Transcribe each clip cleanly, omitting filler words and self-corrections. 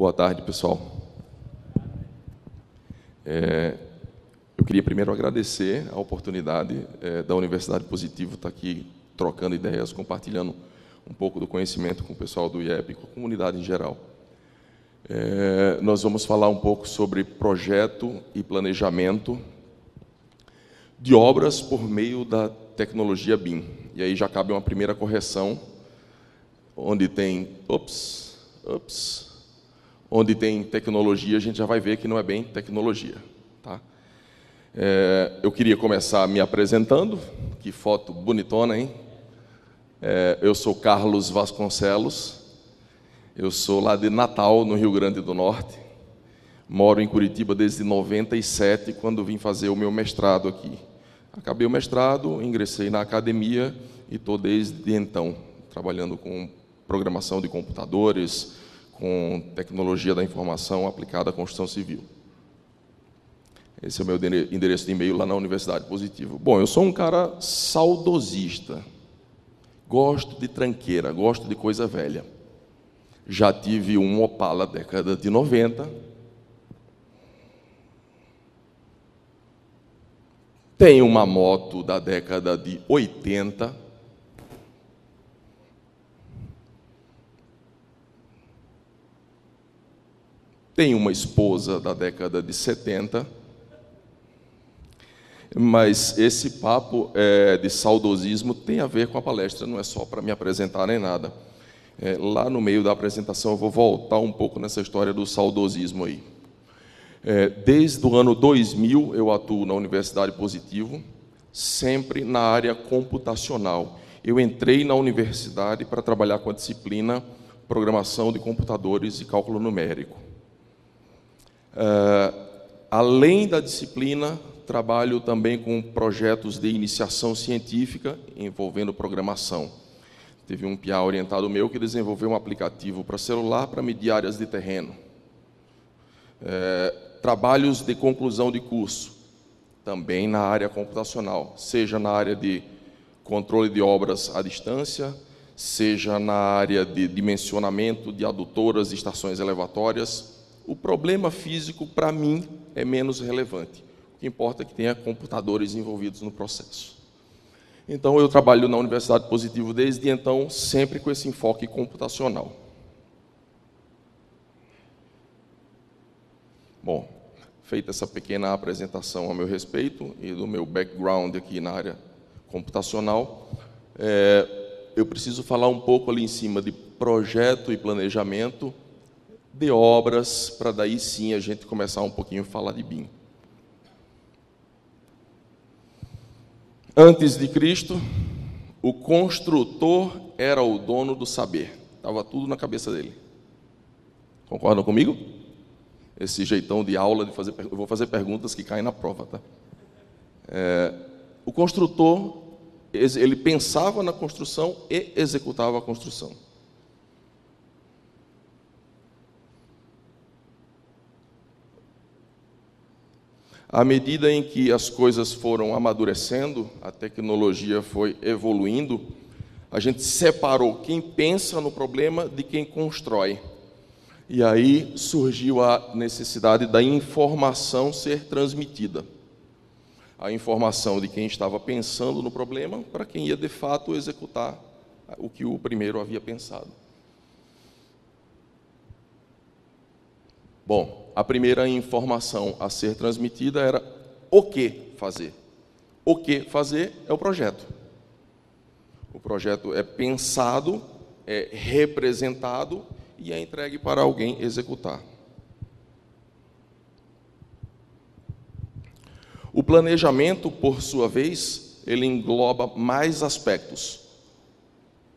Boa tarde, pessoal. Eu queria primeiro agradecer a oportunidade da Universidade Positivo estar aqui trocando ideias, compartilhando um pouco do conhecimento com o pessoal do IEP e com a comunidade em geral. Nós vamos falar um pouco sobre projeto e planejamento de obras por meio da tecnologia BIM. E aí já cabe uma primeira correção, onde tem onde tem tecnologia, a gente já vai ver que não é bem tecnologia. Tá? Eu queria começar me apresentando. Que foto bonitona, hein? Eu sou Carlos Vasconcelos, eu sou lá de Natal, no Rio Grande do Norte. Moro em Curitiba desde 97, quando vim fazer o meu mestrado aqui. Acabei o mestrado, ingressei na academia e estou desde então trabalhando com programação de computadores, com tecnologia da informação aplicada à construção civil. Esse é o meu endereço de e-mail lá na Universidade Positivo. Bom, eu sou um cara saudosista. Gosto de tranqueira, gosto de coisa velha. Já tive um Opala década de 90. Tenho uma moto da década de 80. Tenho uma esposa da década de 70. Mas esse papo de saudosismo tem a ver com a palestra, não é só para me apresentar nem nada. Lá no meio da apresentação eu vou voltar um pouco nessa história do saudosismo aí. Desde o ano 2000 eu atuo na Universidade Positivo, sempre na área computacional. Eu entrei na universidade para trabalhar com a disciplina Programação de Computadores e Cálculo Numérico. Além da disciplina, trabalho também com projetos de iniciação científica envolvendo programação. Teve um PIA orientado meu que desenvolveu um aplicativo para celular para medir áreas de terreno. Trabalhos de conclusão de curso, também na área computacional, seja na área de controle de obras à distância, seja na área de dimensionamento de adutoras e estações elevatórias. O problema físico, para mim, é menos relevante. O que importa é que tenha computadores envolvidos no processo. Então, eu trabalho na Universidade Positivo desde então, sempre com esse enfoque computacional. Bom, feita essa pequena apresentação a meu respeito e do meu background aqui na área computacional, eu preciso falar um pouco ali em cima de projeto e planejamento de obras, para daí sim a gente começar um pouquinho a falar de BIM. Antes de Cristo, o construtor era o dono do saber. Estava tudo na cabeça dele. Concordam comigo? Esse jeitão de aula, de fazer, eu vou fazer perguntas que caem na prova, tá? O construtor, ele pensava na construção e executava a construção. À medida em que as coisas foram amadurecendo, a tecnologia foi evoluindo, a gente separou quem pensa no problema de quem constrói. E aí surgiu a necessidade da informação ser transmitida. A informação de quem estava pensando no problema para quem ia, de fato, executar o que o primeiro havia pensado. Bom, a primeira informação a ser transmitida era o que fazer. O que fazer é o projeto. O projeto é pensado, é representado e é entregue para alguém executar. O planejamento, por sua vez, ele engloba mais aspectos.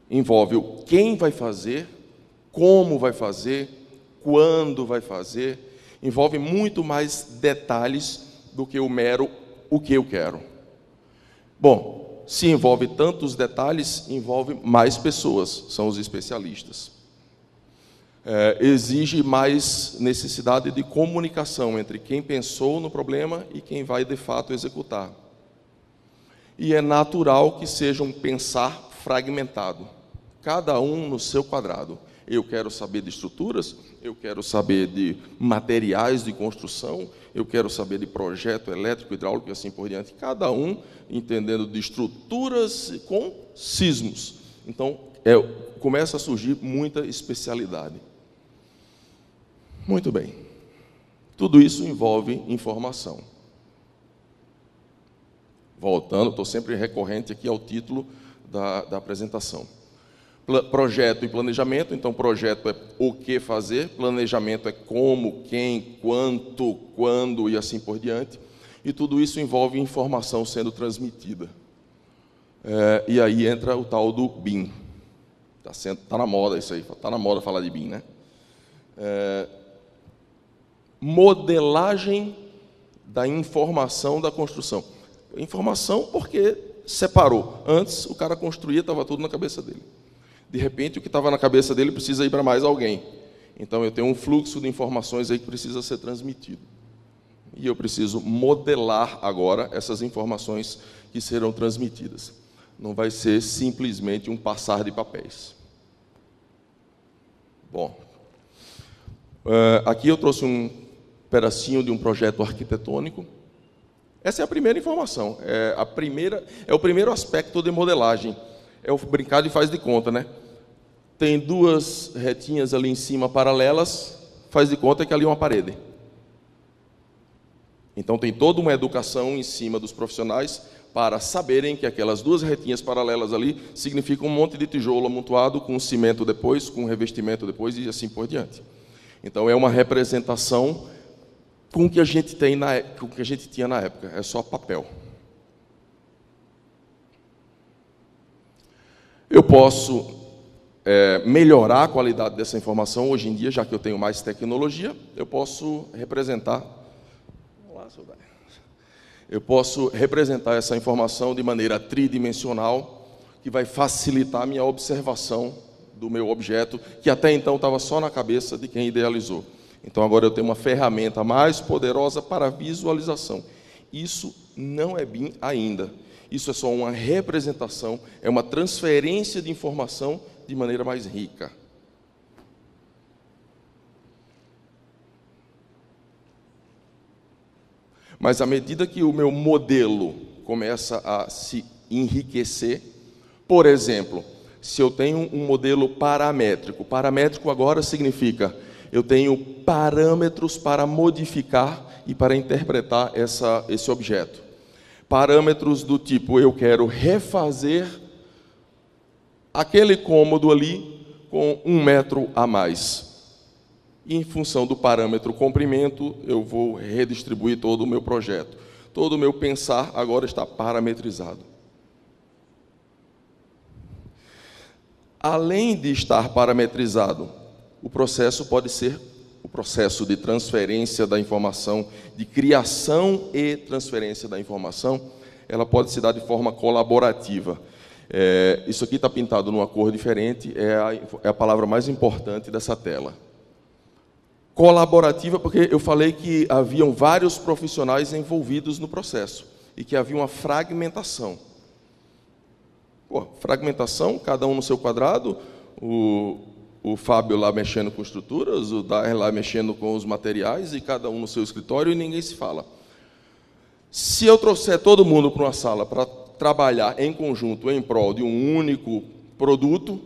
Envolve o quem vai fazer, como vai fazer, quando vai fazer, envolve muito mais detalhes do que o mero o que eu quero. Bom, se envolve tantos detalhes, envolve mais pessoas, são os especialistas. Exige mais necessidade de comunicação entre quem pensou no problema e quem vai, de fato, executar. E é natural que seja um pensar fragmentado, cada um no seu quadrado. eu quero saber de estruturas, eu quero saber de materiais de construção, eu quero saber de projeto elétrico, hidráulico e assim por diante, cada um entendendo de estruturas com sismos. Então, começa a surgir muita especialidade. Muito bem. Tudo isso envolve informação. Voltando, estou sempre recorrente aqui ao título da apresentação. Projeto e planejamento. Então, projeto é o que fazer, planejamento é como, quem, quanto, quando e assim por diante. E tudo isso envolve informação sendo transmitida. E aí entra o tal do BIM. Tá na moda isso aí, está na moda falar de BIM, né? Modelagem da informação da construção. Informação porque separou. Antes, o cara construía, estava tudo na cabeça dele. De repente, o que estava na cabeça dele precisa ir para mais alguém. Então, eu tenho um fluxo de informações aí que precisa ser transmitido. E eu preciso modelar agora essas informações que serão transmitidas. Não vai ser simplesmente um passar de papéis. Bom, aqui eu trouxe um pedacinho de um projeto arquitetônico. Essa é a primeira informação, é o primeiro aspecto de modelagem. É o brincar de faz de conta, né? Tem duas retinhas ali em cima paralelas, faz de conta que ali é uma parede. Então tem toda uma educação em cima dos profissionais para saberem que aquelas duas retinhas paralelas ali significam um monte de tijolo amontoado com cimento depois, com revestimento depois e assim por diante. Então é uma representação com o que a gente tem com o que a gente tinha na época, é só papel. Eu posso melhorar a qualidade dessa informação hoje em dia, já que eu tenho mais tecnologia, eu posso representar. Olá, saudade. Eu posso representar essa informação de maneira tridimensional, que vai facilitar a minha observação do meu objeto, que até então estava só na cabeça de quem idealizou. Então, agora eu tenho uma ferramenta mais poderosa para visualização. Isso não é BIM ainda. Isso é só uma representação, é uma transferência de informação de maneira mais rica. Mas, à medida que o meu modelo começa a se enriquecer, por exemplo, se eu tenho um modelo paramétrico, paramétrico agora significa eu tenho parâmetros para modificar e para interpretar esse objeto. Parâmetros do tipo, eu quero refazer aquele cômodo ali com 1 metro a mais. E, em função do parâmetro comprimento, eu vou redistribuir todo o meu projeto. Todo o meu pensar agora está parametrizado. Além de estar parametrizado, o processo pode ser o processo de transferência da informação, de criação e transferência da informação, ela pode se dar de forma colaborativa. Isso aqui está pintado numa cor diferente, é a palavra mais importante dessa tela. Colaborativa, porque eu falei que haviam vários profissionais envolvidos no processo e que havia uma fragmentação. Fragmentação, cada um no seu quadrado, o Fábio lá mexendo com estruturas, o Dair lá mexendo com os materiais e cada um no seu escritório e ninguém se fala. Se eu trouxer todo mundo para uma sala para trabalhar em conjunto, em prol de um único produto,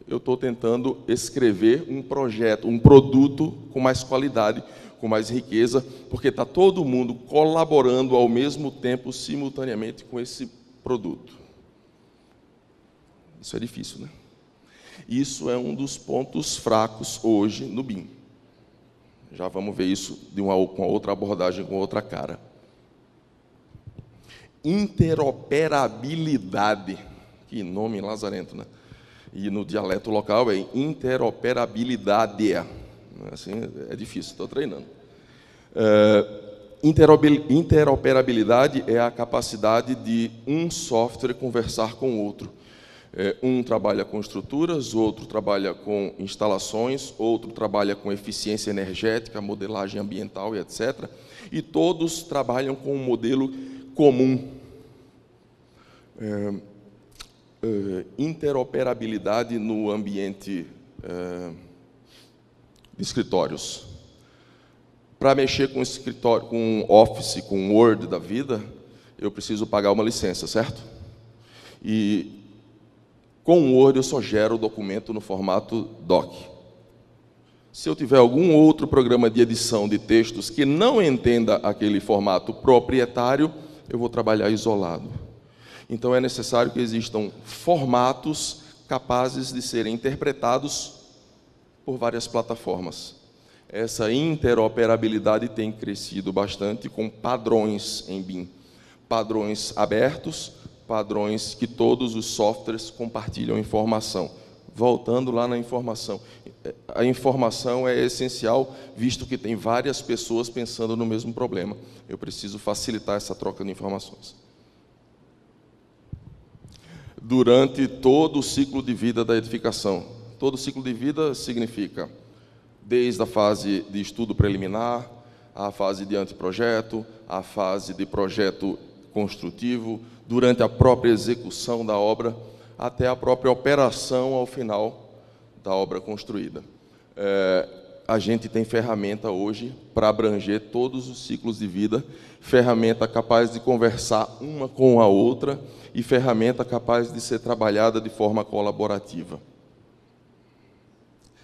eu estou tentando escrever um projeto, um produto com mais qualidade, com mais riqueza, porque está todo mundo colaborando ao mesmo tempo, simultaneamente, com esse produto. Isso é difícil, né? Isso é um dos pontos fracos hoje no BIM. Já vamos ver isso com outra abordagem, com outra cara. Interoperabilidade. Que nome lazarento, né? E no dialeto local é interoperabilidade. Assim, é difícil, estou treinando. Interoperabilidade é a capacidade de um software conversar com o outro. Um trabalha com estruturas, outro trabalha com instalações, outro trabalha com eficiência energética, modelagem ambiental e etc. E todos trabalham com um modelo comum. Interoperabilidade no ambiente de escritórios. Para mexer com escritório, com Office, com Word da vida, eu preciso pagar uma licença, certo? E com o Word eu só gero o documento no formato doc. Se eu tiver algum outro programa de edição de textos que não entenda aquele formato proprietário, eu vou trabalhar isolado. Então é necessário que existam formatos capazes de serem interpretados por várias plataformas. Essa interoperabilidade tem crescido bastante com padrões em BIM. Padrões abertos, padrões que todos os softwares compartilham informação. Voltando lá na informação. A informação é essencial, visto que tem várias pessoas pensando no mesmo problema. Eu preciso facilitar essa troca de informações. Durante todo o ciclo de vida da edificação. Todo o ciclo de vida significa desde a fase de estudo preliminar, a fase de anteprojeto, a fase de projeto construtivo, durante a própria execução da obra, até a própria operação ao final da obra construída. A gente tem ferramenta hoje para abranger todos os ciclos de vida, ferramenta capaz de conversar uma com a outra e ferramenta capaz de ser trabalhada de forma colaborativa.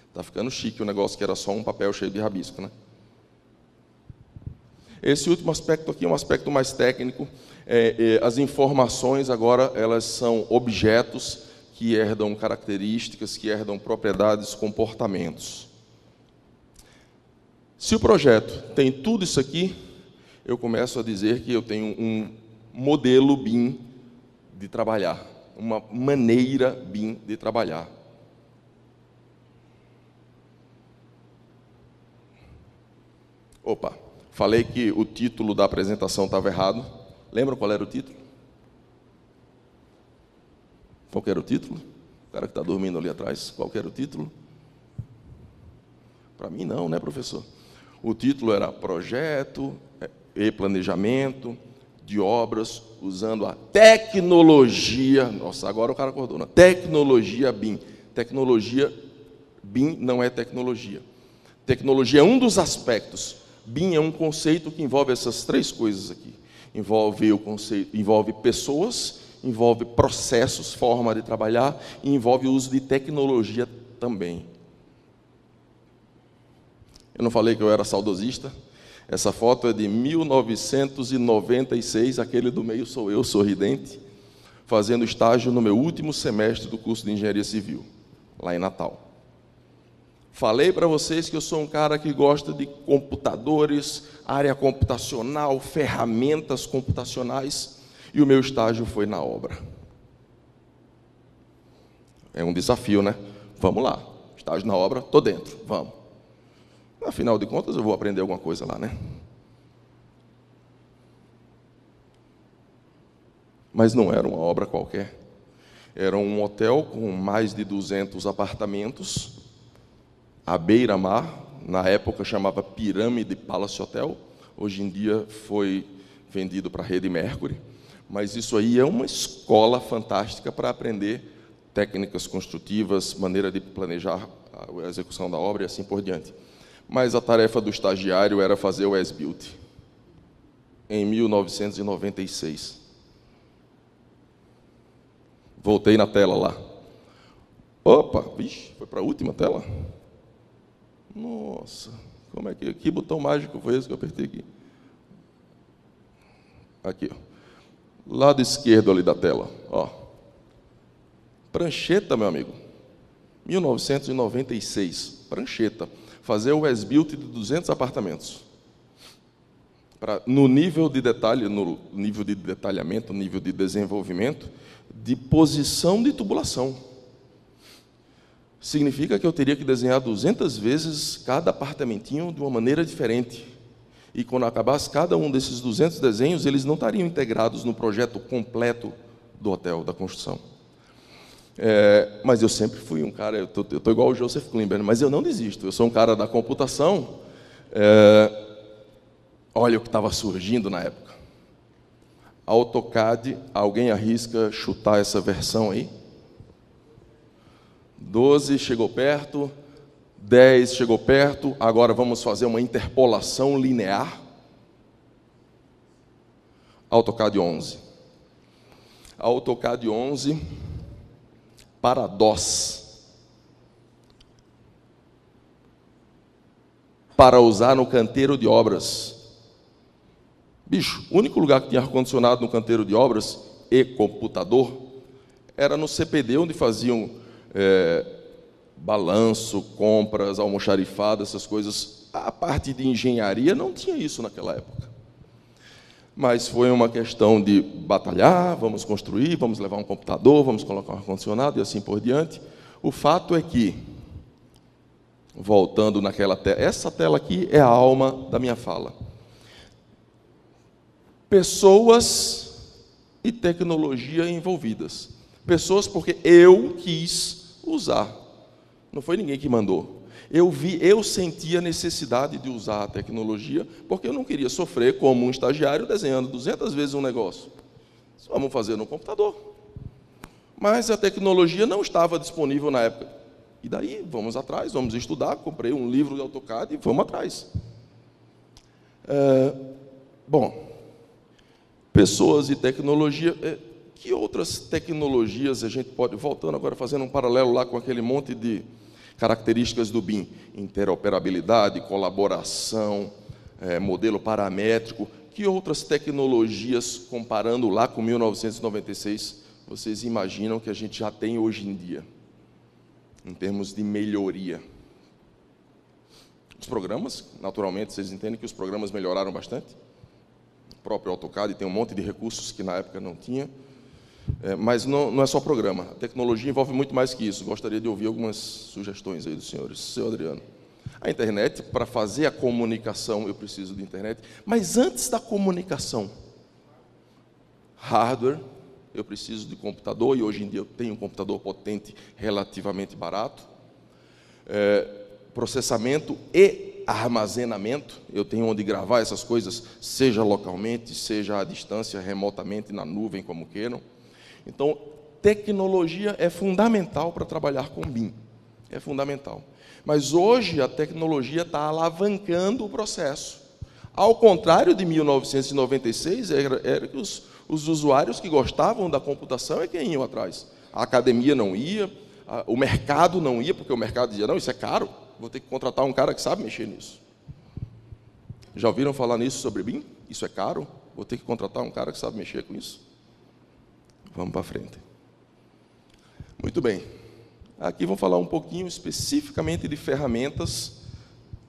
Está ficando chique o negócio que era só um papel cheio de rabisco, né? Esse último aspecto aqui é um aspecto mais técnico. As informações agora elas são objetos que herdam características, que herdam propriedades, comportamentos. Se o projeto tem tudo isso aqui, eu começo a dizer que eu tenho um modelo BIM de trabalhar, uma maneira BIM de trabalhar. Opa, falei que o título da apresentação estava errado. Lembram qual era o título? Qual que era o título? O cara que está dormindo ali atrás, qual que era o título? Para mim não, né, professor? O título era Projeto e Planejamento de Obras usando a tecnologia. Nossa, agora o cara acordou, né? Tecnologia BIM. Tecnologia BIM não é tecnologia. Tecnologia é um dos aspectos. BIM é um conceito que envolve essas três coisas aqui. Envolve o conceito, envolve pessoas, envolve processos, forma de trabalhar e envolve o uso de tecnologia também. Eu não falei que eu era saudosista? Essa foto é de 1996, aquele do meio sou eu, sorridente, fazendo estágio no meu último semestre do curso de Engenharia Civil, lá em Natal. Falei para vocês que eu sou um cara que gosta de computadores, área computacional, ferramentas computacionais, e o meu estágio foi na obra. É um desafio, né? Vamos lá, estágio na obra, estou dentro, vamos. Afinal de contas, eu vou aprender alguma coisa lá, né? Mas não era uma obra qualquer. Era um hotel com mais de 200 apartamentos, à beira-mar, na época chamava Pirâmide Palace Hotel, hoje em dia foi vendido para a Rede Mercury, mas isso aí é uma escola fantástica para aprender técnicas construtivas, maneira de planejar a execução da obra e assim por diante. Mas a tarefa do estagiário era fazer o as-built, em 1996. Voltei na tela lá. Opa, vixe, foi para a última tela? Nossa, como é que botão mágico foi esse que eu apertei aqui? Aqui, ó. Lado esquerdo ali da tela, ó. Prancheta, meu amigo. 1996, prancheta. Fazer o as-built de 200 apartamentos. No nível de detalhe, no nível de detalhamento, no nível de desenvolvimento, de posição de tubulação. Significa que eu teria que desenhar 200 vezes cada apartamentinho de uma maneira diferente. E quando acabasse cada um desses 200 desenhos, eles não estariam integrados no projeto completo do hotel, da construção. Mas eu sempre fui um cara, eu estou igual o Joseph Klimber, mas eu não desisto. Eu sou um cara da computação. Olha o que estava surgindo na época. AutoCAD, alguém arrisca chutar essa versão aí? 12 chegou perto, 10 chegou perto, agora vamos fazer uma interpolação linear. AutoCAD 11. AutoCAD 11 para DOS. Para usar no canteiro de obras. Bicho, o único lugar que tinha ar-condicionado no canteiro de obras e computador era no CPD, onde faziam balanço, compras, almoxarifado, essas coisas. A parte de engenharia não tinha isso naquela época. Mas foi uma questão de batalhar, vamos construir, vamos levar um computador, vamos colocar um ar-condicionado e assim por diante. O fato é que, voltando naquela tela, essa tela aqui é a alma da minha fala. Pessoas e tecnologia envolvidas. Pessoas porque eu quis usar. Não foi ninguém que mandou. Eu senti a necessidade de usar a tecnologia porque eu não queria sofrer como um estagiário desenhando 200 vezes um negócio. Vamos fazer no computador. Mas a tecnologia não estava disponível na época. E daí, vamos atrás, vamos estudar. Comprei um livro de AutoCAD e vamos atrás. Bom, pessoas e tecnologia. Que outras tecnologias a gente pode... Voltando agora, fazendo um paralelo lá com aquele monte de características do BIM. Interoperabilidade, colaboração, modelo paramétrico. Que outras tecnologias, comparando lá com 1996, vocês imaginam que a gente já tem hoje em dia? Em termos de melhoria. Os programas, naturalmente, vocês entendem que os programas melhoraram bastante. O próprio AutoCAD tem um monte de recursos que na época não tinha. Mas não é só programa. A tecnologia envolve muito mais que isso. Gostaria de ouvir algumas sugestões aí dos senhores. Seu Adriano. A internet, para fazer a comunicação, eu preciso de internet. Mas antes da comunicação, hardware, eu preciso de computador, e hoje em dia eu tenho um computador potente, relativamente barato. Processamento e armazenamento, eu tenho onde gravar essas coisas, seja localmente, seja à distância, remotamente, na nuvem, como queiram. Então, tecnologia é fundamental para trabalhar com BIM. É fundamental. Mas hoje a tecnologia está alavancando o processo. Ao contrário de 1996, era que os usuários que gostavam da computação é quem iam atrás. A academia não ia, o mercado não ia, porque o mercado dizia, não, isso é caro, vou ter que contratar um cara que sabe mexer nisso. Já ouviram falar nisso sobre BIM? Isso é caro, vou ter que contratar um cara que sabe mexer com isso. Vamos para frente. Muito bem. Aqui vamos falar um pouquinho especificamente de ferramentas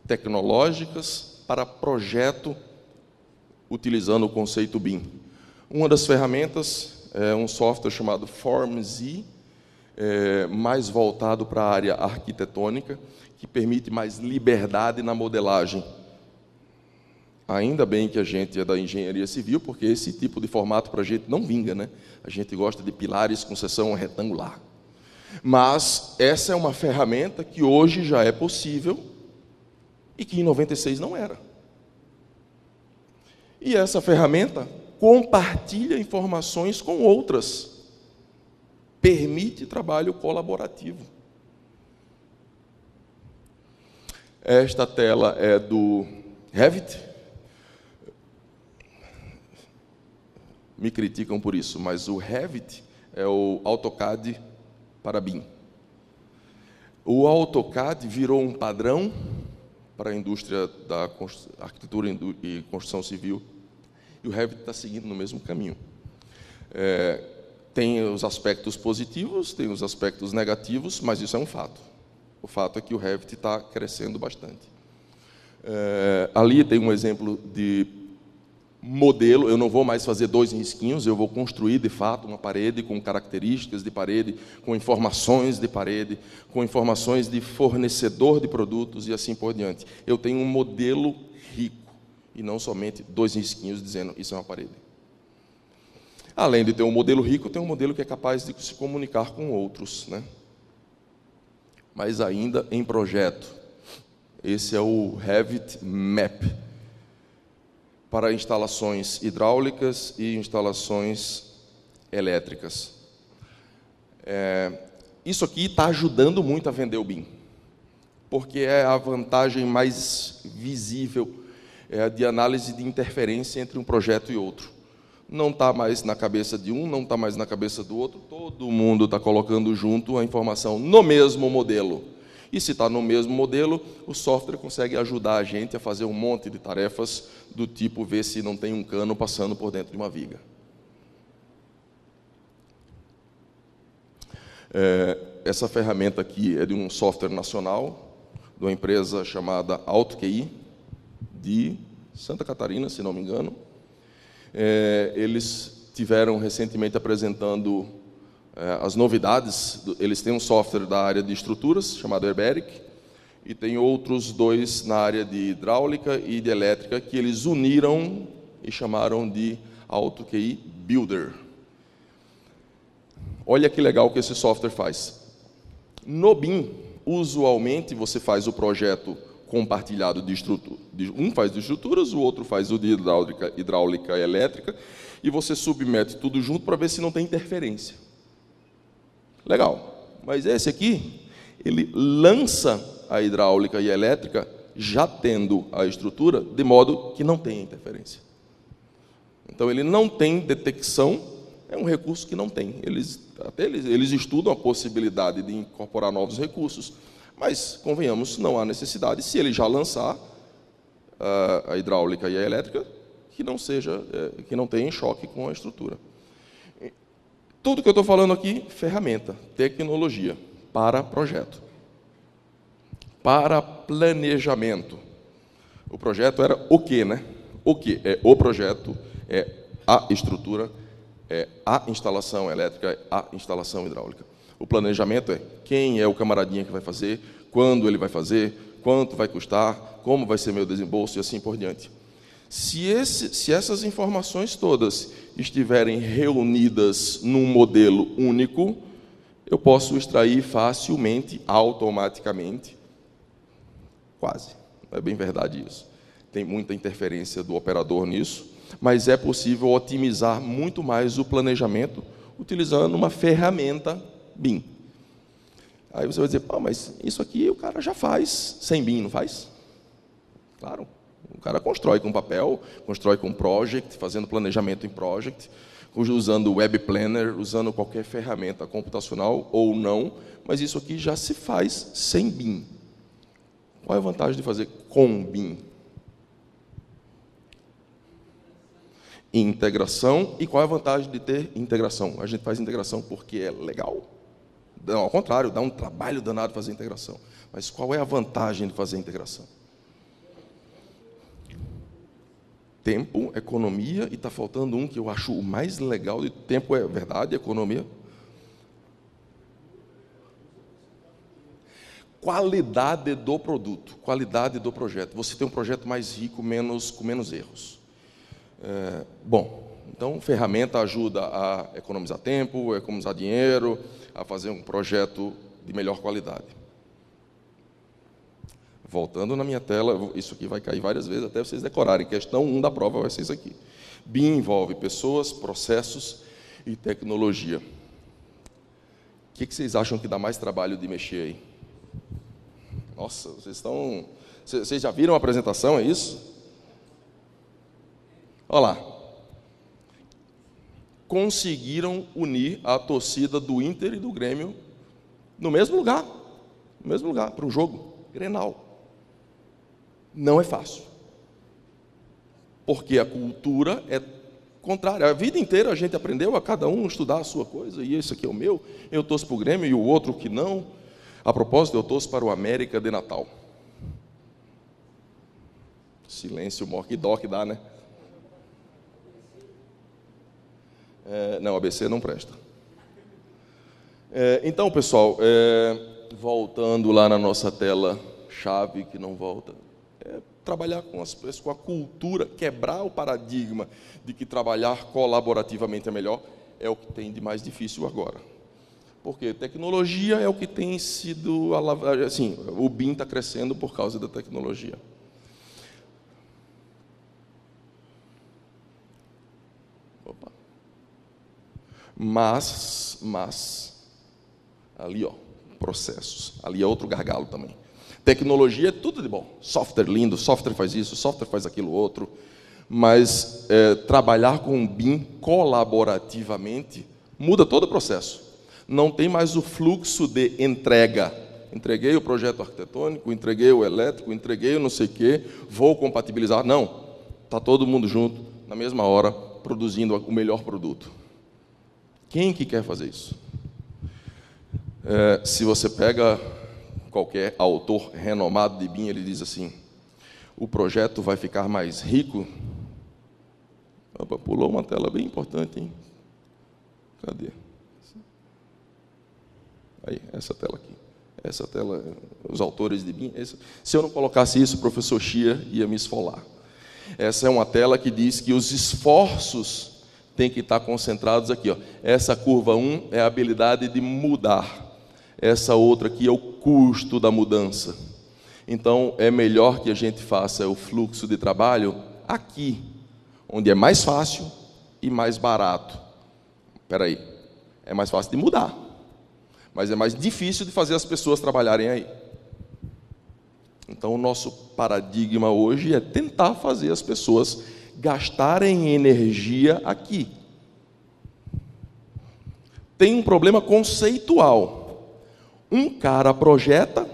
tecnológicas para projeto utilizando o conceito BIM. Uma das ferramentas é um software chamado FormZ, mais voltado para a área arquitetônica, que permite mais liberdade na modelagem. Ainda bem que a gente é da engenharia civil, porque esse tipo de formato para a gente não vinga, né? A gente gosta de pilares com seção retangular. Mas essa é uma ferramenta que hoje já é possível e que em 96 não era. E essa ferramenta compartilha informações com outras. Permite trabalho colaborativo. Esta tela é do Revit. Me criticam por isso, mas o Revit é o AutoCAD para BIM. O AutoCAD virou um padrão para a indústria da arquitetura e construção civil, e o Revit está seguindo no mesmo caminho. Tem os aspectos positivos, tem os aspectos negativos, mas isso é um fato. O fato é que o Revit está crescendo bastante. Ali tem um exemplo de modelo. Eu não vou mais fazer 2 risquinhos, eu vou construir, de fato, uma parede com características de parede, com informações de parede, com informações de fornecedor de produtos e assim por diante. Eu tenho um modelo rico, e não somente 2 risquinhos dizendo isso é uma parede. Além de ter um modelo rico, tem um modelo que é capaz de se comunicar com outros, né? Mas ainda em projeto. Esse é o Revit Map, para instalações hidráulicas e instalações elétricas. Isso aqui está ajudando muito a vender o BIM. porque é a vantagem mais visível, é a de análise de interferência entre um projeto e outro. Não está mais na cabeça de um, não está mais na cabeça do outro, todo mundo está colocando junto a informação no mesmo modelo. E se está no mesmo modelo, o software consegue ajudar a gente a fazer um monte de tarefas do tipo ver se não tem um cano passando por dentro de uma viga. Essa ferramenta aqui é de um software nacional, de uma empresa chamada AutoQI, de Santa Catarina, se não me engano. Eles tiveram recentemente apresentando as novidades. Eles têm um software da área de estruturas, chamado Airberic, e tem outros dois na área de hidráulica e de elétrica, que eles uniram e chamaram de AutoQI Builder. Olha que legal que esse software faz. No BIM, usualmente, você faz o projeto compartilhado de estrutura. Um faz de estruturas, o outro faz o de hidráulica e elétrica, e você submete tudo junto para ver se não tem interferência. Legal. Mas esse aqui, ele lança a hidráulica e a elétrica já tendo a estrutura, de modo que não tenha interferência. Então, ele não tem detecção, é um recurso que não tem. Eles estudam a possibilidade de incorporar novos recursos, mas, convenhamos, não há necessidade, se ele já lançar a hidráulica e a elétrica, que não tenha choque com a estrutura. Tudo que eu estou falando aqui, ferramenta, tecnologia, para projeto. Para planejamento. O projeto era o quê, né? O quê? É o projeto, é a estrutura, é a instalação elétrica, é a instalação hidráulica. O planejamento é quem é o camaradinha que vai fazer, quando ele vai fazer, quanto vai custar, como vai ser meu desembolso e assim por diante. Se essas informações todas estiverem reunidas num modelo único, eu posso extrair facilmente, automaticamente, quase, não é bem verdade isso. Tem muita interferência do operador nisso, mas é possível otimizar muito mais o planejamento utilizando uma ferramenta BIM. Aí você vai dizer, mas isso aqui o cara já faz sem BIM, não faz? Claro, o cara constrói com papel, constrói com project, fazendo planejamento em project, usando Web Planner, usando qualquer ferramenta computacional ou não, mas isso aqui já se faz sem BIM. Qual é a vantagem de fazer com BIM? Integração. E qual é a vantagem de ter integração? A gente faz integração porque é legal? Não, ao contrário, dá um trabalho danado fazer integração. Mas qual é a vantagem de fazer integração? Tempo, economia, e está faltando um que eu acho o mais legal de tempo, é verdade, economia. Qualidade do produto, qualidade do projeto. Você tem um projeto mais rico, com menos erros. Então, ferramenta ajuda a economizar tempo, a economizar dinheiro, a fazer um projeto de melhor qualidade. Voltando na minha tela, isso aqui vai cair várias vezes até vocês decorarem. Questão 1 da prova vai ser isso aqui. BIM envolve pessoas, processos e tecnologia. O que vocês acham que dá mais trabalho de mexer aí? Nossa, vocês já viram a apresentação, é isso? Olha lá. Conseguiram unir a torcida do Inter e do Grêmio no mesmo lugar, para um jogo, Grenal. Não é fácil. Porque a cultura é contrária. A vida inteira a gente aprendeu a cada um estudar a sua coisa, e esse aqui é o meu, eu torço para o Grêmio e o outro que não. A propósito, eu torço para o América de Natal. Silêncio, maior que dó que dá, né? Não, ABC não presta. Então, pessoal, voltando lá na nossa tela chave, que não volta, trabalhar com a cultura, quebrar o paradigma de que trabalhar colaborativamente é melhor, é o que tem de mais difícil agora. Porque tecnologia é o que tem sido, assim, o BIM está crescendo por causa da tecnologia. Opa. Mas, ali, processos. Ali é outro gargalo também. Tecnologia é tudo de bom. Software lindo, software faz isso, software faz aquilo outro. Mas trabalhar com o BIM colaborativamente muda todo o processo. Não tem mais o fluxo de entrega. Entreguei o projeto arquitetônico, entreguei o elétrico, entreguei o não sei o quê, vou compatibilizar. Não, está todo mundo junto, na mesma hora, produzindo o melhor produto. Quem que quer fazer isso? Se você pega qualquer autor renomado de BIM, ele diz assim, o projeto vai ficar mais rico. Opa, pulou uma tela bem importante, hein? Cadê? Aí, essa tela aqui. Essa tela, os autores de BIM. Se eu não colocasse isso, o professor Chia ia me esfolar. Essa é uma tela que diz que os esforços têm que estar concentrados aqui. Ó. Essa curva 1 é a habilidade de mudar. Essa outra aqui é o custo da mudança. Então, é melhor que a gente faça o fluxo de trabalho aqui, onde é mais fácil e mais barato. Espera aí, é mais fácil de mudar, mas é mais difícil de fazer as pessoas trabalharem aí. Então, o nosso paradigma hoje é tentar fazer as pessoas gastarem energia aqui. Tem um problema conceitual. Um cara projeta,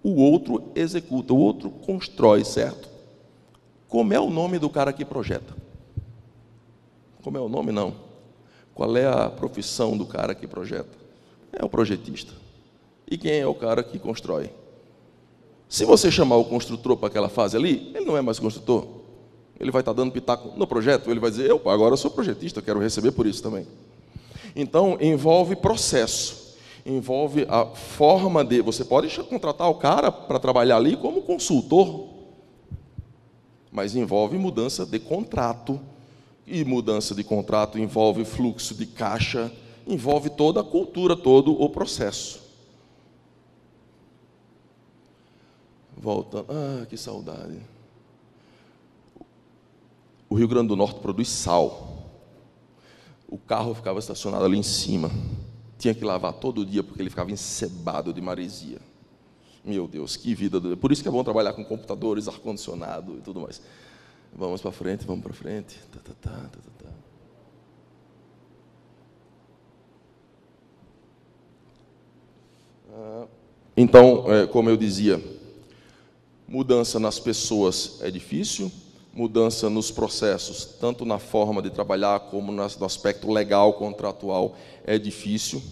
o outro executa, o outro constrói, certo? Como é o nome do cara que projeta? Como é o nome, não. Qual é a profissão do cara que projeta? É o projetista. E quem é o cara que constrói? Se você chamar o construtor para aquela fase ali, ele não é mais construtor. Ele vai estar dando pitaco no projeto, ele vai dizer, agora eu sou projetista, eu quero receber por isso também. Então, envolve processo. Envolve a forma de... Você pode contratar o cara para trabalhar ali como consultor, mas envolve mudança de contrato, e mudança de contrato envolve fluxo de caixa, envolve toda a cultura, todo o processo. Voltando... que saudade. O Rio Grande do Norte produz sal. O carro ficava estacionado ali em cima. Tinha que lavar todo dia, porque ele ficava encebado de maresia. Meu Deus, que vida. Por isso que é bom trabalhar com computadores, ar-condicionado e tudo mais. Vamos para frente, vamos para frente. Então, como eu dizia, mudança nas pessoas é difícil, mudança nos processos, tanto na forma de trabalhar como no aspecto legal, contratual, é difícil.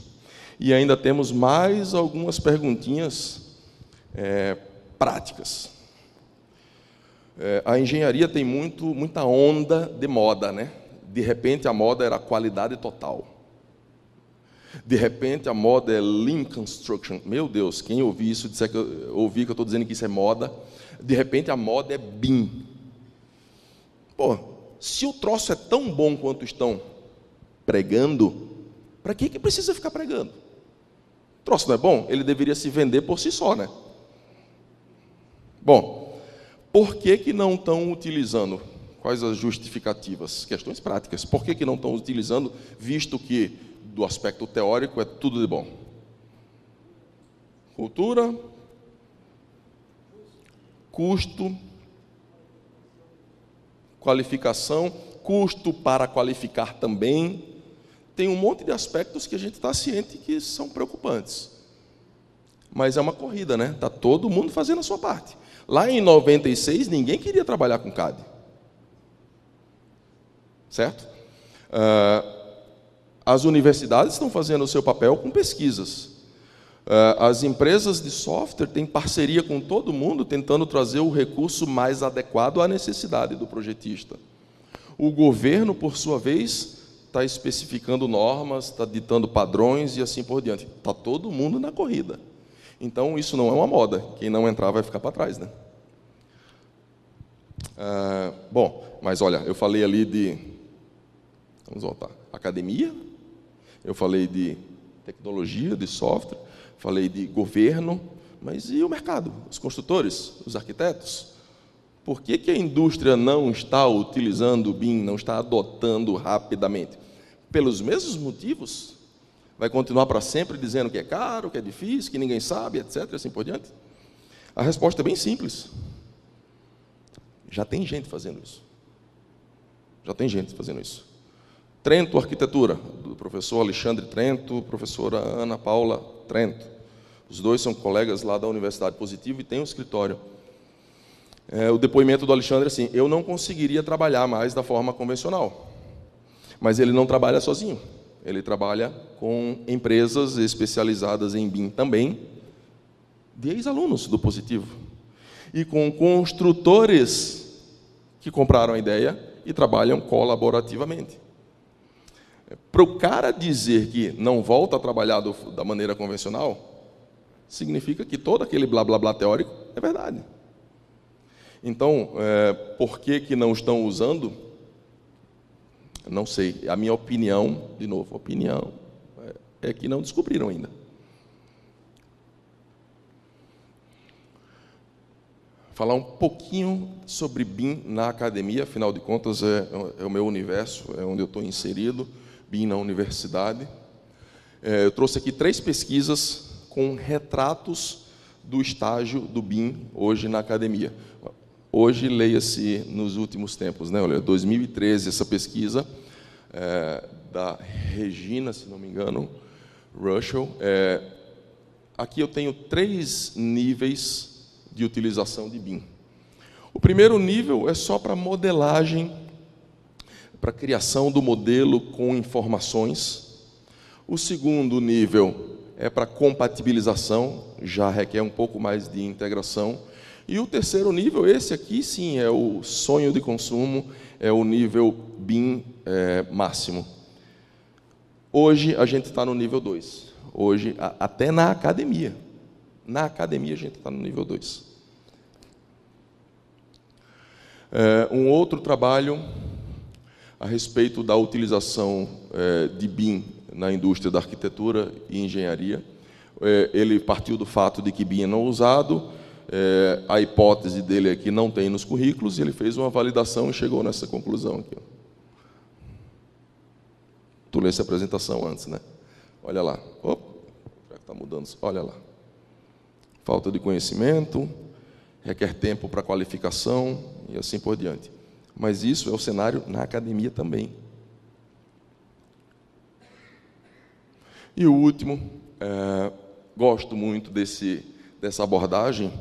E ainda temos mais algumas perguntinhas práticas. A engenharia tem muita onda de moda, né? De repente a moda era qualidade total. De repente a moda é Lean Construction. Meu Deus, quem ouvir isso, disser que eu ouvi que eu estou dizendo que isso é moda. De repente a moda é BIM. Pô, se o troço é tão bom quanto estão pregando, para que precisa ficar pregando? O troço não é bom? Ele deveria se vender por si só, né? Bom, por que não estão utilizando? Quais as justificativas? Questões práticas. Por que não estão utilizando, visto que, do aspecto teórico, é tudo de bom? Cultura, custo, qualificação, custo para qualificar também. Tem um monte de aspectos que a gente está ciente que são preocupantes. Mas é uma corrida, né? Está todo mundo fazendo a sua parte. Lá em 96, ninguém queria trabalhar com CAD. Certo? As universidades estão fazendo o seu papel com pesquisas. As empresas de software têm parceria com todo mundo, tentando trazer o recurso mais adequado à necessidade do projetista. O governo, por sua vez, está especificando normas, está ditando padrões e assim por diante. Está todo mundo na corrida. Então, isso não é uma moda. Quem não entrar vai ficar para trás, né? Bom, mas olha, eu falei ali de... Vamos voltar. Academia. Eu falei de tecnologia, de software. Falei de governo. Mas e o mercado? Os construtores? Os arquitetos? Por que a indústria não está utilizando o BIM, não está adotando rapidamente? Pelos mesmos motivos? Vai continuar para sempre dizendo que é caro, que é difícil, que ninguém sabe, etc., assim por diante? A resposta é bem simples. Já tem gente fazendo isso. Já tem gente fazendo isso. Trento Arquitetura, do professor Alexandre Trento, professora Ana Paula Trento. Os dois são colegas lá da Universidade Positivo e têm um escritório. O depoimento do Alexandre é assim: eu não conseguiria trabalhar mais da forma convencional. Mas ele não trabalha sozinho. Ele trabalha com empresas especializadas em BIM também, de ex-alunos do Positivo. E com construtores que compraram a ideia e trabalham colaborativamente. Para o cara dizer que não volta a trabalhar da maneira convencional, significa que todo aquele blá blá blá teórico é verdade. Então, por que não estão usando? Não sei. A minha opinião, de novo, opinião, é que não descobriram ainda. Falar um pouquinho sobre BIM na academia, afinal de contas é o meu universo, é onde eu estou inserido, BIM na universidade. Eu trouxe aqui 3 pesquisas com retratos do estágio do BIM hoje na academia. Hoje, leia-se nos últimos tempos, né? Olha, 2013, essa pesquisa da Regina, se não me engano, Russell. Aqui eu tenho 3 níveis de utilização de BIM. O primeiro nível é só para modelagem, para criação do modelo com informações. O segundo nível é para compatibilização, já requer um pouco mais de integração. E o terceiro nível, esse aqui sim, é o sonho de consumo, é o nível BIM máximo. Hoje a gente está no nível 2. Hoje, até na academia. Na academia a gente está no nível 2. Um outro trabalho a respeito da utilização de BIM na indústria da arquitetura e engenharia. Ele partiu do fato de que BIM é não usado, a hipótese dele é que não tem nos currículos, e ele fez uma validação e chegou nessa conclusão aqui. Tu lê essa apresentação antes, né? Olha lá. Opa, já que está mudando, olha lá. Falta de conhecimento, requer tempo para qualificação e assim por diante. Mas isso é o cenário na academia também. E o último, gosto muito dessa abordagem,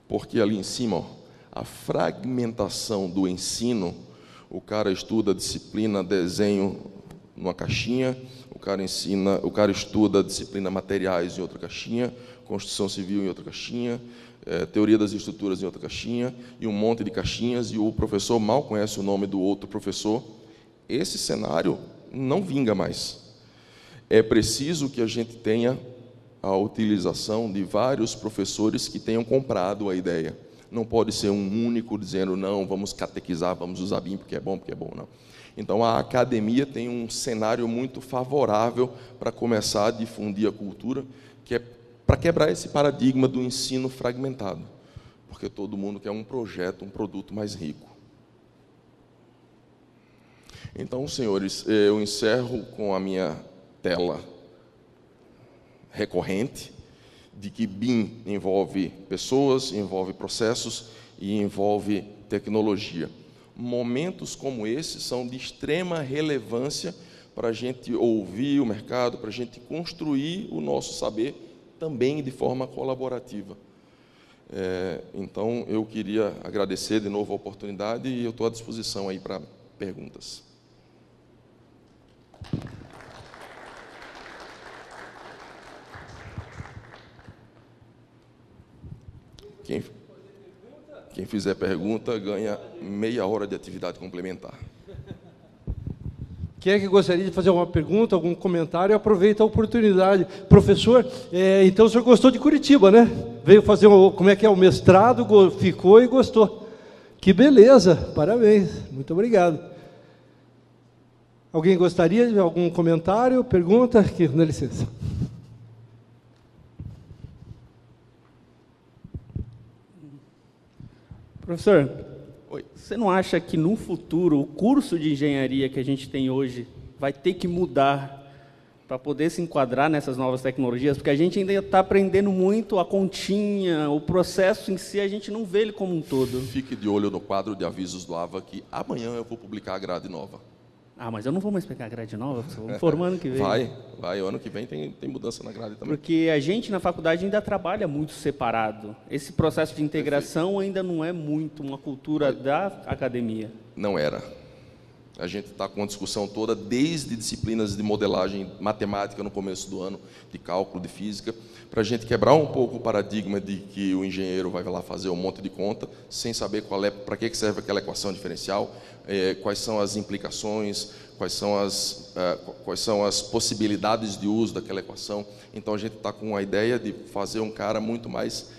porque ali em cima, ó, a fragmentação do ensino, o cara estuda a disciplina desenho numa caixinha, o cara estuda a disciplina materiais em outra caixinha, construção civil em outra caixinha, teoria das estruturas em outra caixinha, e um monte de caixinhas, e o professor mal conhece o nome do outro professor. Esse cenário não vinga mais. É preciso que a gente tenha a utilização de vários professores que tenham comprado a ideia. Não pode ser um único dizendo, não, vamos catequizar, vamos usar BIM porque é bom, não. Então, a academia tem um cenário muito favorável para começar a difundir a cultura, que é para quebrar esse paradigma do ensino fragmentado, porque todo mundo quer um projeto, um produto mais rico. Então, senhores, eu encerro com a minha tela recorrente, de que BIM envolve pessoas, envolve processos e envolve tecnologia. Momentos como esse são de extrema relevância para a gente ouvir o mercado, para a gente construir o nosso saber também de forma colaborativa. Então, eu queria agradecer de novo a oportunidade e eu estou à disposição aí para perguntas. Quem fizer pergunta ganha meia hora de atividade complementar. Quem é que gostaria de fazer alguma pergunta, algum comentário? Aproveita a oportunidade. Professor, então o senhor gostou de Curitiba, né? Veio fazer o mestrado, ficou e gostou. Que beleza, parabéns, muito obrigado. Alguém gostaria de algum comentário, pergunta? Aqui, dá licença. Professor, oi. Você não acha que no futuro o curso de engenharia que a gente tem hoje vai ter que mudar para poder se enquadrar nessas novas tecnologias? Porque a gente ainda está aprendendo muito a continha, o processo em si, a gente não vê ele como um todo. Fique de olho no quadro de avisos do AVA, que amanhã eu vou publicar a grade nova. Ah, mas eu não vou mais pegar a grade nova, vou me formar ano que vem. Vai, o ano que vem tem mudança na grade também. Porque a gente na faculdade ainda trabalha muito separado. Esse processo de integração ainda não é muito uma cultura da academia. Não era. A gente está com uma discussão toda, desde disciplinas de modelagem matemática no começo do ano, de cálculo, de física, para a gente quebrar um pouco o paradigma de que o engenheiro vai lá fazer um monte de conta, sem saber para que serve aquela equação diferencial, quais são as implicações, quais são as possibilidades de uso daquela equação. Então, a gente está com a ideia de fazer um cara muito mais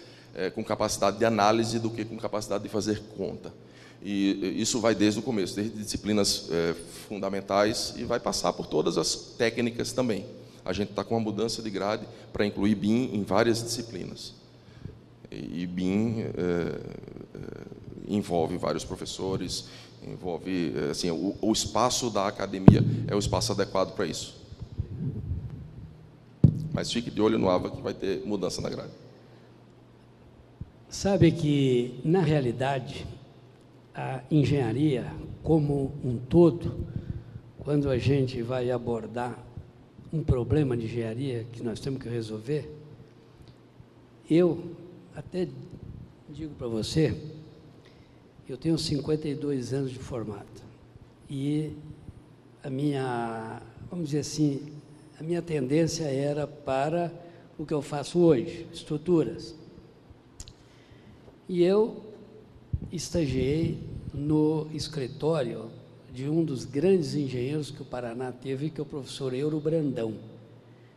com capacidade de análise do que com capacidade de fazer conta. E isso vai desde o começo, desde disciplinas fundamentais, e vai passar por todas as técnicas também. A gente está com uma mudança de grade para incluir BIM em várias disciplinas. E BIM envolve vários professores, envolve, assim, o espaço da academia é o espaço adequado para isso. Mas fique de olho no AVA que vai ter mudança na grade. Sabe que, na realidade, a engenharia como um todo, quando a gente vai abordar um problema de engenharia que nós temos que resolver, eu até digo para você, eu tenho 52 anos de formado e a minha, vamos dizer assim, a minha tendência era para o que eu faço hoje, estruturas. E eu estagiei no escritório de um dos grandes engenheiros que o Paraná teve, que é o professor Euro Brandão.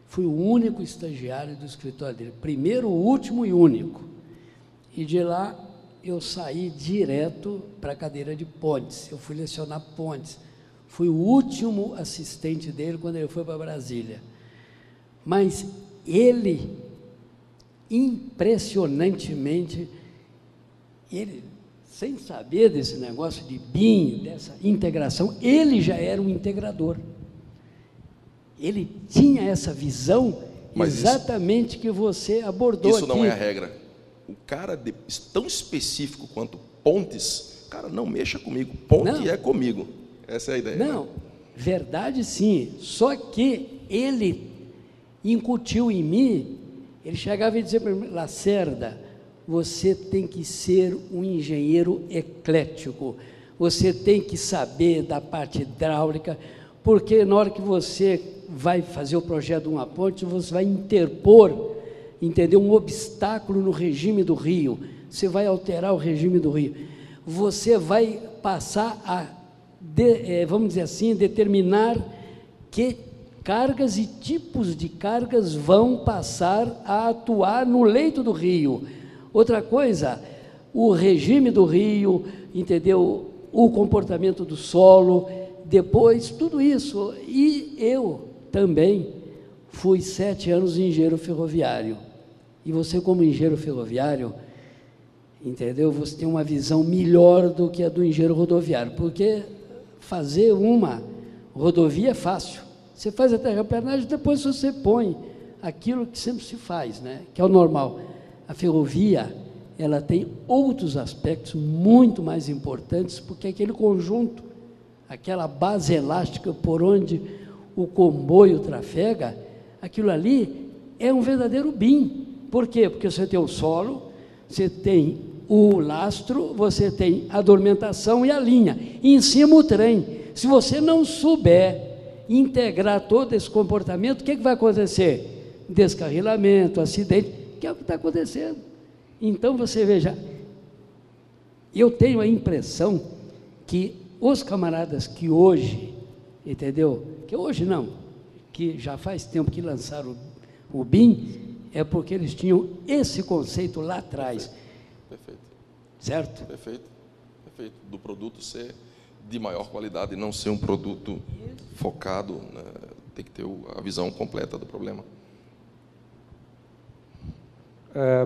Fui o único estagiário do escritório dele, primeiro, último e único. E de lá eu saí direto para a cadeira de pontes, eu fui lecionar pontes. Fui o último assistente dele quando ele foi para Brasília. Mas ele, impressionantemente, ele, sem saber desse negócio de BIM, dessa integração, ele já era um integrador. Ele tinha essa visão exatamente que você abordou aqui. Isso não é a regra. O cara tão específico quanto pontes, cara, não mexa comigo. Ponte é comigo. Essa é a ideia. Não, verdade sim. Só que ele incutiu em mim, ele chegava e dizia para mim, Lacerda, você tem que ser um engenheiro eclético, você tem que saber da parte hidráulica, porque na hora que você vai fazer o projeto de uma ponte, você vai interpor, entendeu, um obstáculo no regime do rio, você vai alterar o regime do rio, você vai passar a, vamos dizer assim, determinar que cargas e tipos de cargas vão passar a atuar no leito do rio. Outra coisa, o regime do rio, entendeu? O comportamento do solo, depois tudo isso. E eu também fui 7 anos engenheiro ferroviário. E você, como engenheiro ferroviário, entendeu? Você tem uma visão melhor do que a do engenheiro rodoviário, porque fazer uma rodovia é fácil. Você faz a terraplanagem, depois você põe aquilo que sempre se faz, né? Que é o normal. A ferrovia, ela tem outros aspectos muito mais importantes, porque aquele conjunto, aquela base elástica por onde o comboio trafega, aquilo ali é um verdadeiro BIM. Por quê? Porque você tem o solo, você tem o lastro, você tem a dormentação e a linha, e em cima o trem. Se você não souber integrar todo esse comportamento, o que vai acontecer? Descarrilamento, acidente, que é o que está acontecendo. Então, você veja, eu tenho a impressão que os camaradas que hoje, entendeu? Que hoje não, que já faz tempo que lançaram o BIM, é porque eles tinham esse conceito lá atrás. Perfeito. Certo? Perfeito. Perfeito. Do produto ser de maior qualidade e não ser um produto focado, né? Tem que ter a visão completa do problema.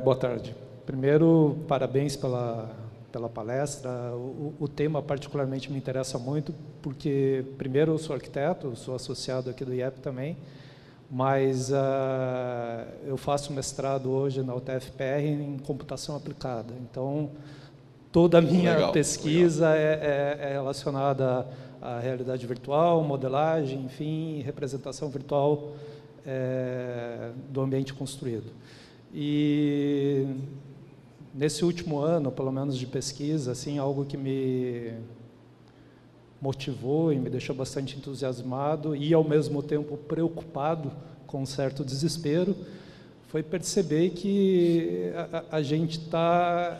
Boa tarde. Primeiro, parabéns pela palestra. O tema particularmente me interessa muito, porque, primeiro, eu sou arquiteto, sou associado aqui do IEP também, mas eu faço mestrado hoje na UTFPR em computação aplicada. Então, toda a minha pesquisa é relacionada à realidade virtual, modelagem, enfim, representação virtual do ambiente construído. E nesse último ano, pelo menos de pesquisa, assim, algo que me motivou e me deixou bastante entusiasmado e, ao mesmo tempo, preocupado, com um certo desespero, foi perceber que a gente está,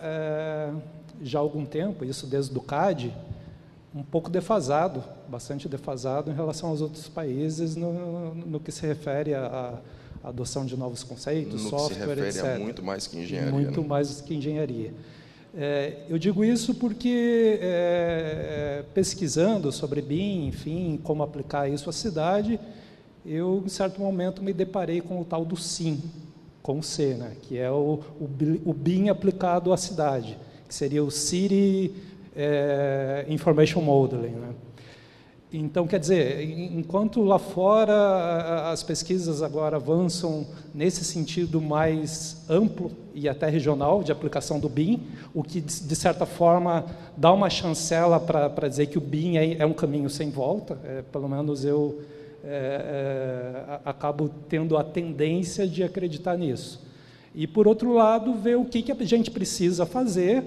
já há algum tempo, isso desde o CAD, um pouco defasado, bastante defasado em relação aos outros países no que se refere à adoção de novos conceitos, software, etc. No que se refere a muito mais que engenharia. Muito mais que engenharia. Eu digo isso porque, pesquisando sobre BIM, enfim, como aplicar isso à cidade, eu, em certo momento, me deparei com o tal do CIM, com C, né, que é o BIM aplicado à cidade, que seria o City Information Modeling, né? Então, quer dizer, enquanto lá fora as pesquisas agora avançam nesse sentido mais amplo e até regional de aplicação do BIM, o que, de certa forma, dá uma chancela para dizer que o BIM é um caminho sem volta, pelo menos eu acabo tendo a tendência de acreditar nisso. E, por outro lado, ver o que a gente precisa fazer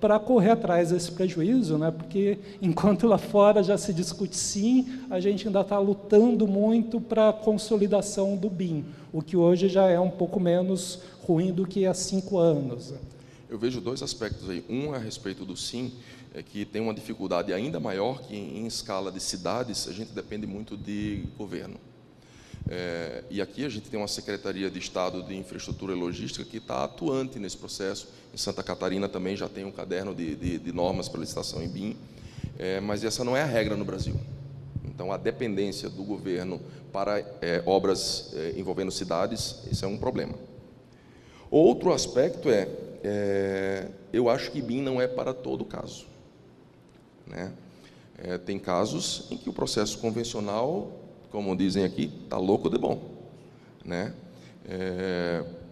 para correr atrás desse prejuízo, né? Porque enquanto lá fora já se discute sim, a gente ainda está lutando muito para a consolidação do BIM, o que hoje já é um pouco menos ruim do que há 5 anos. Eu vejo 2 aspectos aí. Um a respeito do SIM, que tem uma dificuldade ainda maior, que em escala de cidades a gente depende muito de governo. E aqui a gente tem uma Secretaria de Estado de Infraestrutura e Logística que está atuante nesse processo. Em Santa Catarina também já tem um caderno de normas para licitação em BIM, mas essa não é a regra no Brasil. Então, a dependência do governo para obras envolvendo cidades, esse é um problema. Outro aspecto eu acho que BIM não é para todo caso, né? Tem casos em que o processo convencional, como dizem aqui, está louco de bom, né?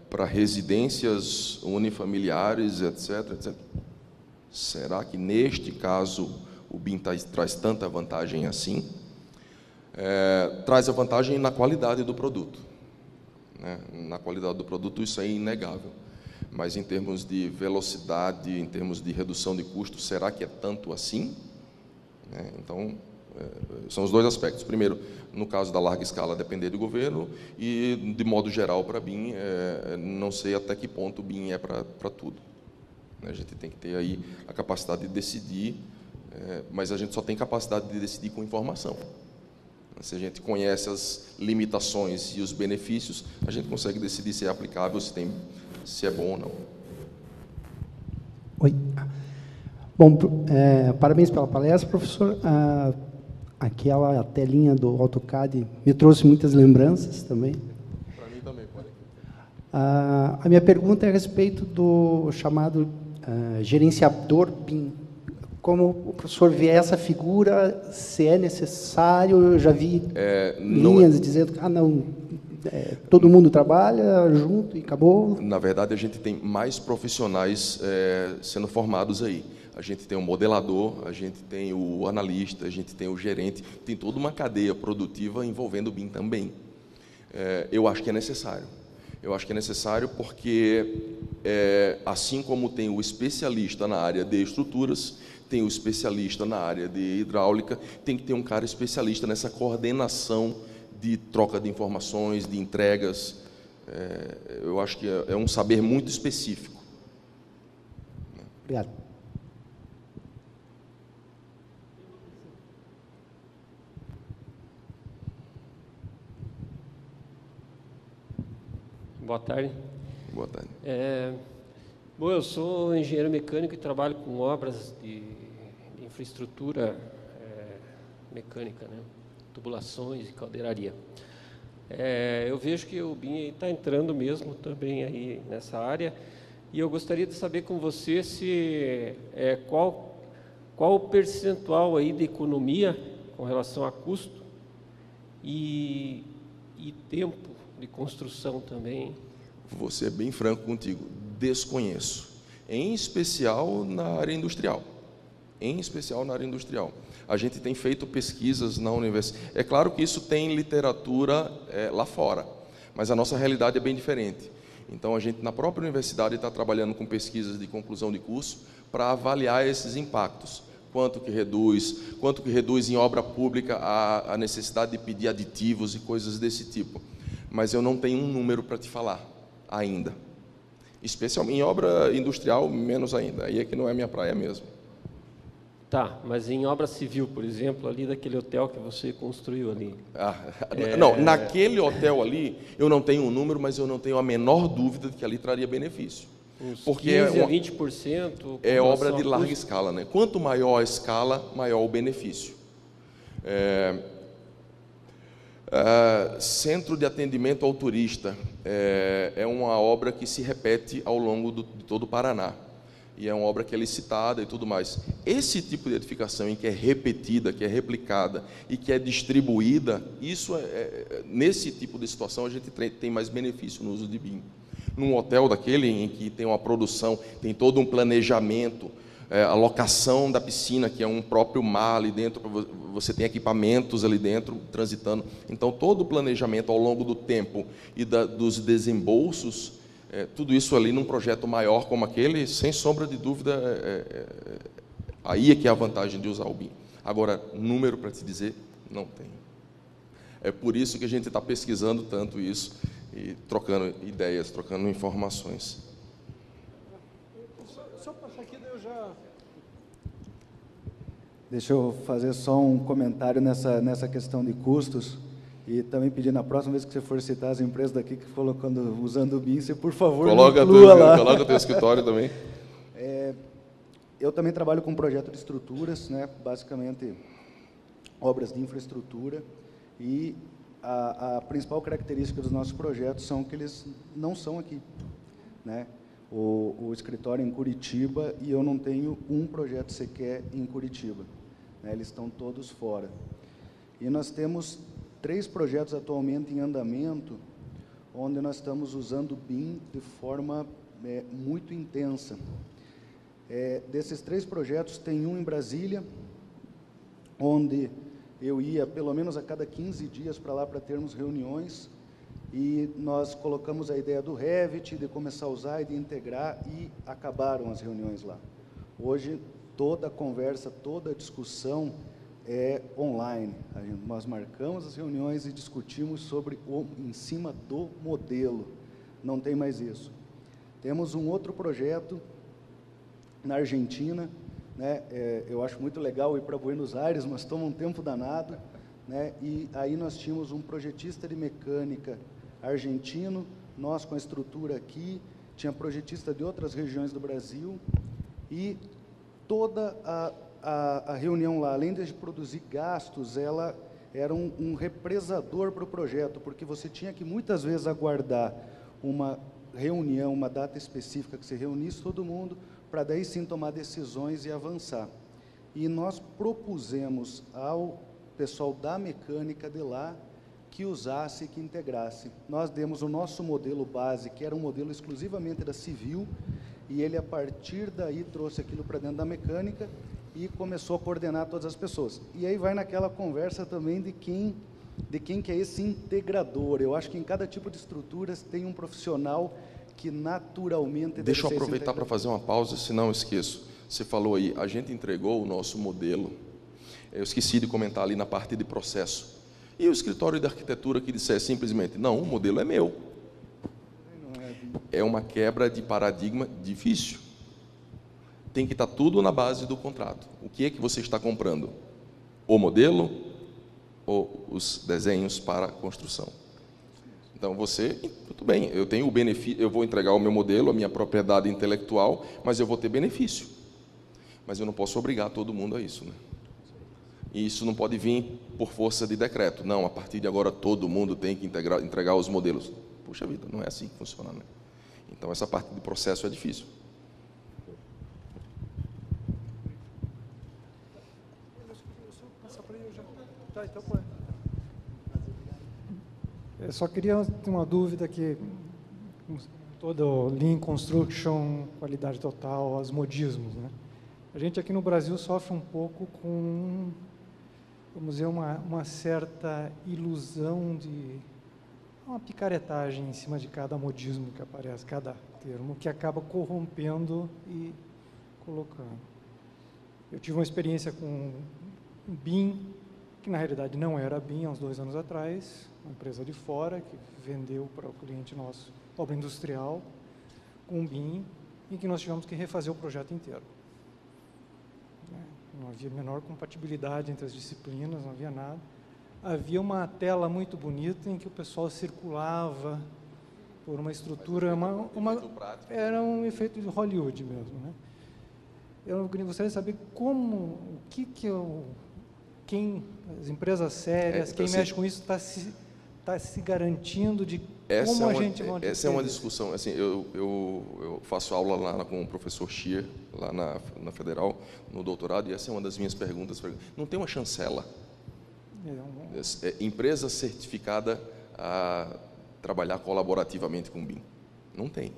Para residências unifamiliares, etc, etc. Será que, neste caso, o BIM traz tanta vantagem assim? Traz a vantagem na qualidade do produto, né? Na qualidade do produto, isso é inegável. Mas, em termos de velocidade, em termos de redução de custo, será que é tanto assim? Então, são os 2 aspectos. Primeiro, no caso da larga escala, depender do governo, e, de modo geral, para BIM, não sei até que ponto o BIM é para tudo. A gente tem que ter aí a capacidade de decidir, mas a gente só tem capacidade de decidir com informação. Se a gente conhece as limitações e os benefícios, a gente consegue decidir se é aplicável, se é bom ou não. Oi. Bom, parabéns pela palestra, professor. Aquela telinha do AutoCAD me trouxe muitas lembranças também. Para mim também, pode. A minha pergunta é a respeito do chamado gerenciador BIM. Como o professor vê essa figura, se é necessário? Eu já vi linhas dizendo que não, todo mundo trabalha junto e acabou. Na verdade, a gente tem mais profissionais sendo formados aí. A gente tem o modelador, a gente tem o analista, a gente tem o gerente, tem toda uma cadeia produtiva envolvendo o BIM também. Eu acho que é necessário. Eu acho que é necessário porque, assim como tem o especialista na área de estruturas, tem o especialista na área de hidráulica, tem que ter um cara especialista nessa coordenação de troca de informações, de entregas. Eu acho que é um saber muito específico. Obrigado. Boa tarde. Boa tarde. Bom, eu sou engenheiro mecânico e trabalho com obras de infraestrutura mecânica, né? Tubulações e caldeiraria. Eu vejo que o BIM está entrando mesmo também aí nessa área, e eu gostaria de saber com você se qual o percentual aí de economia com relação a custo e tempo de construção também? Vou ser bem franco contigo, desconheço. Em especial na área industrial. Em especial na área industrial. A gente tem feito pesquisas na universidade. É claro que isso tem literatura lá fora, mas a nossa realidade é bem diferente. Então, a gente, na própria universidade, está trabalhando com pesquisas de conclusão de curso para avaliar esses impactos. Quanto que reduz em obra pública a necessidade de pedir aditivos e coisas desse tipo. Mas eu não tenho um número para te falar ainda. Especialmente em obra industrial, menos ainda. Aí é que não é minha praia mesmo. Tá, mas em obra civil, por exemplo, ali daquele hotel que você construiu ali. Não, naquele hotel ali, eu não tenho um número, mas eu não tenho a menor dúvida de que ali traria benefício. Uns porque 15% a 20%. É obra de larga escala, né? Quanto maior a escala, maior o benefício. Centro de atendimento ao turista é uma obra que se repete ao longo de todo o Paraná. E é uma obra que é licitada e tudo mais. Esse tipo de edificação em que é repetida, que é replicada e que é distribuída, isso nesse tipo de situação a gente tem mais benefício no uso de BIM. Num hotel daquele em que tem uma produção, tem todo um planejamento, a locação da piscina, que é um próprio mar ali dentro, você tem equipamentos ali dentro transitando. Então, todo o planejamento ao longo do tempo e dos desembolsos, tudo isso ali num projeto maior como aquele, sem sombra de dúvida, aí é que é a vantagem de usar o BIM. Agora, número para te dizer, não tem. É por isso que a gente está pesquisando tanto isso e trocando ideias, trocando informações. Só passar aqui, daí eu já... Deixa eu fazer só um comentário nessa questão de custos. E também pedir na próxima vez que você for citar as empresas daqui que colocando, usando o BIM, você, por favor, coloca o teu escritório também. Eu também trabalho com projeto de estruturas, né, basicamente obras de infraestrutura, e a principal característica dos nossos projetos são que eles não são aqui, né? O escritório é em Curitiba e eu não tenho um projeto sequer em Curitiba, né? Eles estão todos fora. E nós temos 3 projetos atualmente em andamento, onde nós estamos usando o BIM de forma muito intensa. Desses 3 projetos, tem um em Brasília, onde eu ia pelo menos a cada 15 dias para lá para termos reuniões, e nós colocamos a ideia do Revit, de começar a usar e de integrar, e acabaram as reuniões lá. Hoje, toda a conversa, toda a discussão é online. Nós marcamos as reuniões e discutimos em cima do modelo. Não tem mais isso. Temos um outro projeto na Argentina, né? Eu acho muito legal ir para Buenos Aires, mas toma um tempo danado, né? E aí nós tínhamos um projetista de mecânica argentino, nós com a estrutura aqui, tinha projetista de outras regiões do Brasil, e toda a reunião lá, além de produzir gastos, ela era um represador para o projeto, porque você tinha que muitas vezes aguardar uma reunião, uma data específica que se reunisse todo mundo, para daí sim tomar decisões e avançar. E nós propusemos ao pessoal da mecânica de lá que usasse e que integrasse. Nós demos o nosso modelo base, que era um modelo exclusivamente da civil, e ele, a partir daí, trouxe aquilo para dentro da mecânica e começou a coordenar todas as pessoas. E aí vai naquela conversa também de quem que é esse integrador. Eu acho que em cada tipo de estruturas tem um profissional que naturalmente... Deixa eu aproveitar para fazer uma pausa, senão eu esqueço. Você falou aí, a gente entregou o nosso modelo. Eu esqueci de comentar ali na parte de processo. E o escritório de arquitetura que disser simplesmente, não, o modelo é meu. É uma quebra de paradigma difícil. Tem que estar tudo na base do contrato. O que é que você está comprando? O modelo ou os desenhos para a construção? Então, tudo bem, eu tenho o benefício, eu vou entregar o meu modelo, a minha propriedade intelectual, mas eu vou ter benefício. Mas eu não posso obrigar todo mundo a isso, né? E isso não pode vir por força de decreto. Não, a partir de agora todo mundo tem que entregar os modelos. Puxa vida, não é assim que funciona, né? Então, essa parte do processo é difícil. Eu só queria ter uma dúvida que todo Lean Construction, qualidade total, os modismos, né? A gente aqui no Brasil sofre um pouco com, vamos dizer, uma certa ilusão de uma picaretagem em cima de cada modismo que aparece, cada termo, que acaba corrompendo e colocando. Eu tive uma experiência com um BIM, que na realidade não era BIM, há uns 2 anos atrás, uma empresa de fora que vendeu para o cliente nosso obra industrial com um BIM, em que nós tivemos que refazer o projeto inteiro. Não havia a menor compatibilidade entre as disciplinas, não havia nada. Havia uma tela muito bonita em que o pessoal circulava por uma estrutura, era um efeito de Hollywood mesmo, né? Eu gostaria de saber as empresas sérias, quem mexe com isso, está se garantindo de como a gente vai... Essa é uma discussão. Assim, eu faço aula lá com o professor Xia, lá na Federal, no doutorado, e essa é uma das minhas perguntas. Não tem uma chancela? Empresa certificada a trabalhar colaborativamente com o BIM? Não tem.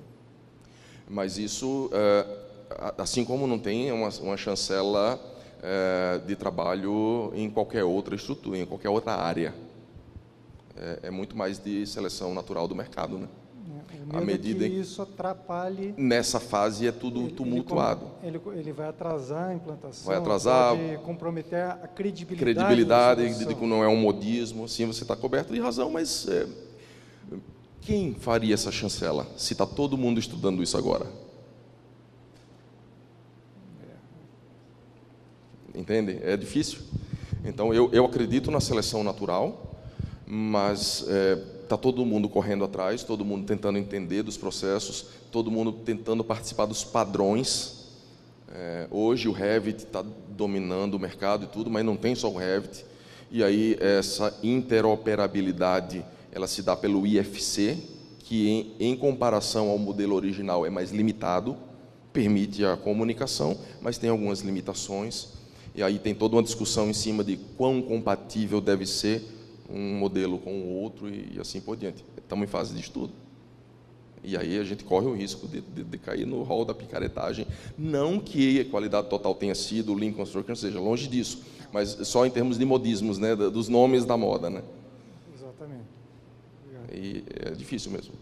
Mas isso, assim como não tem uma chancela de trabalho em qualquer outra estrutura, em qualquer outra área. É muito mais de seleção natural do mercado, né? À medida que isso atrapalhe... Nessa fase é tudo tumultuado. Ele vai atrasar a implantação, vai atrasar, pode comprometer a credibilidade de que não é um modismo. Sim, você está coberto de razão, mas quem faria essa chancela se está todo mundo estudando isso agora? Entende? É difícil. Então, eu acredito na seleção natural, mas está todo mundo correndo atrás, todo mundo tentando entender dos processos, todo mundo tentando participar dos padrões. Hoje o Revit está dominando o mercado e tudo, mas não tem só o Revit. E aí essa interoperabilidade, ela se dá pelo IFC, que em comparação ao modelo original é mais limitado, permite a comunicação, mas tem algumas limitações. E aí tem toda uma discussão em cima de quão compatível deve ser um modelo com o outro e assim por diante. Estamos em fase de estudo. E aí a gente corre o risco de cair no rol da picaretagem. Não que a qualidade total tenha sido o Lean Construction, seja longe disso, mas só em termos de modismos, né, dos nomes da moda, né? Exatamente. E é difícil mesmo.